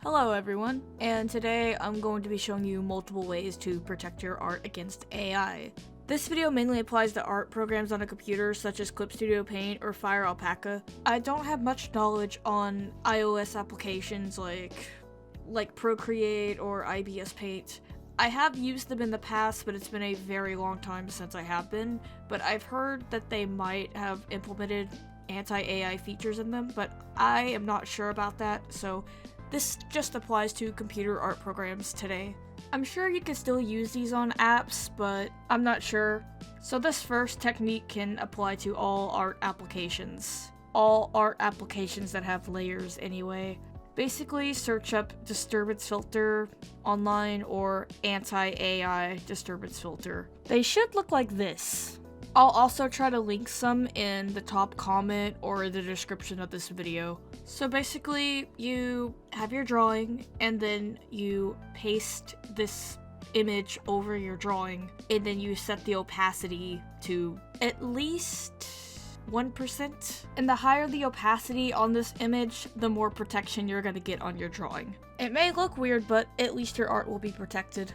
Hello everyone, and today I'm going to be showing you multiple ways to protect your art against AI. This video mainly applies to art programs on a computer such as Clip Studio Paint or Fire Alpaca. I don't have much knowledge on iOS applications like Procreate or IBS Paint. I have used them in the past, but it's been a very long time since I have been, but I've heard that they might have implemented anti-AI features in them, but I am not sure about that, so this just applies to computer art programs today. I'm sure you can still use these on apps, but I'm not sure. So this first technique can apply to all art applications. All art applications that have layers anyway. Basically, search up disturbance filter online or anti-AI disturbance filter. They should look like this. I'll also try to link some in the top comment or the description of this video. So basically, you have your drawing and then you paste this image over your drawing and then you set the opacity to at least 1%. And the higher the opacity on this image, the more protection you're gonna get on your drawing. It may look weird, but at least your art will be protected.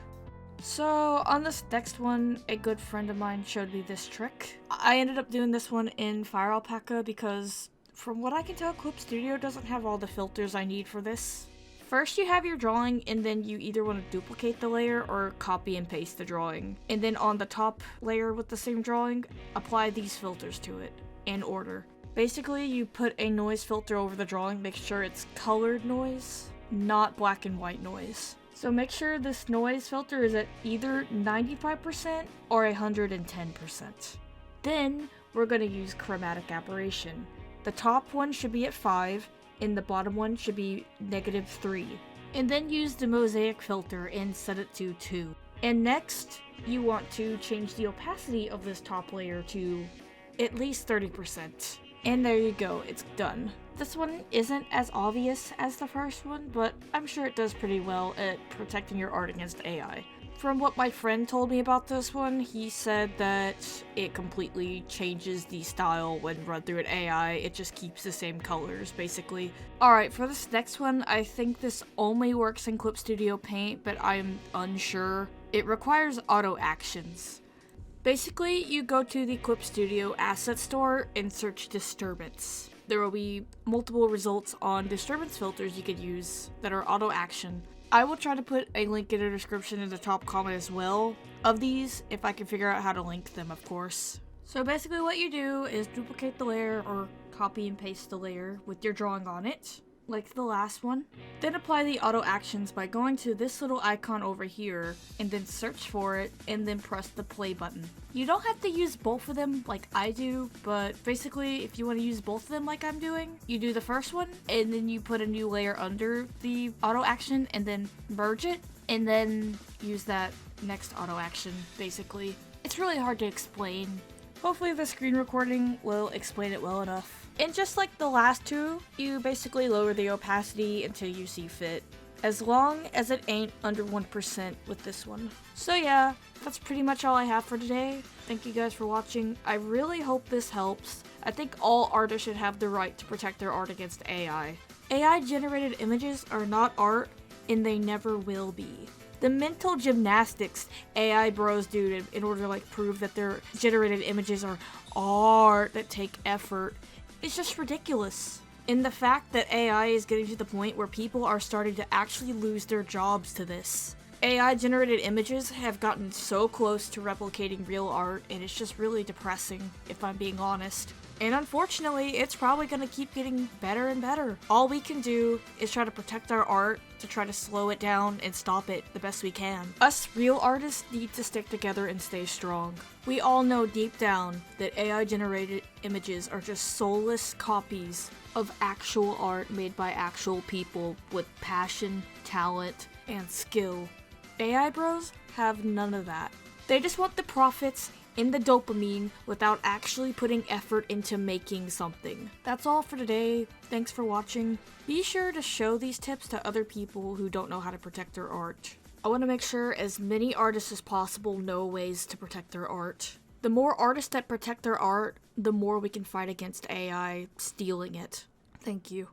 So on this next one, a good friend of mine showed me this trick. I ended up doing this one in Fire Alpaca because from what I can tell, Clip Studio doesn't have all the filters I need for this. First you have your drawing and then you either want to duplicate the layer or copy and paste the drawing. And then on the top layer with the same drawing, apply these filters to it in order. Basically, you put a noise filter over the drawing, make sure it's colored noise, not black and white noise. So make sure this noise filter is at either 95% or 110%. Then we're going to use chromatic aberration. The top one should be at 5 and the bottom one should be -3. And then use the mosaic filter and set it to 2. And next, you want to change the opacity of this top layer to at least 30%. And there you go, it's done. This one isn't as obvious as the first one, but I'm sure it does pretty well at protecting your art against AI. From what my friend told me about this one, he said that it completely changes the style when run through an AI. It just keeps the same colors, basically. Alright, for this next one, I think this only works in Clip Studio Paint, but I'm unsure. It requires auto actions. Basically, you go to the Clip Studio asset store and search disturbance. There will be multiple results on disturbance filters you could use that are auto action. I will try to put a link in the description in the top comment as well of these, if I can figure out how to link them, of course. So basically what you do is duplicate the layer or copy and paste the layer with your drawing on it, like the last one. Then apply the auto actions by going to this little icon over here and then search for it and then press the play button. You don't have to use both of them like I do, but basically if you want to use both of them like I'm doing, you do the first one and then you put a new layer under the auto action and then merge it and then use that next auto action, basically. It's really hard to explain. Hopefully the screen recording will explain it well enough. And just like the last two, you basically lower the opacity until you see fit, as long as it ain't under 1% with this one. So yeah, that's pretty much all I have for today. Thank you guys for watching. I really hope this helps. I think all artists should have the right to protect their art against AI. AI generated images are not art, and they never will be. The mental gymnastics AI bros do in order to prove that their generated images are art that take effort, it's just ridiculous. And the fact that AI is getting to the point where people are starting to actually lose their jobs to this. AI generated images have gotten so close to replicating real art, and it's just really depressing, if I'm being honest. And unfortunately, it's probably gonna keep getting better and better. All we can do is try to protect our art, to try to slow it down and stop it the best we can. Us real artists need to stick together and stay strong. We all know deep down that AI generated images are just soulless copies of actual art made by actual people with passion, talent, and skill. AI bros have none of that. They just want the profits and the dopamine without actually putting effort into making something. That's all for today. Thanks for watching. Be sure to show these tips to other people who don't know how to protect their art. I want to make sure as many artists as possible know ways to protect their art. The more artists that protect their art, the more we can fight against AI stealing it. Thank you.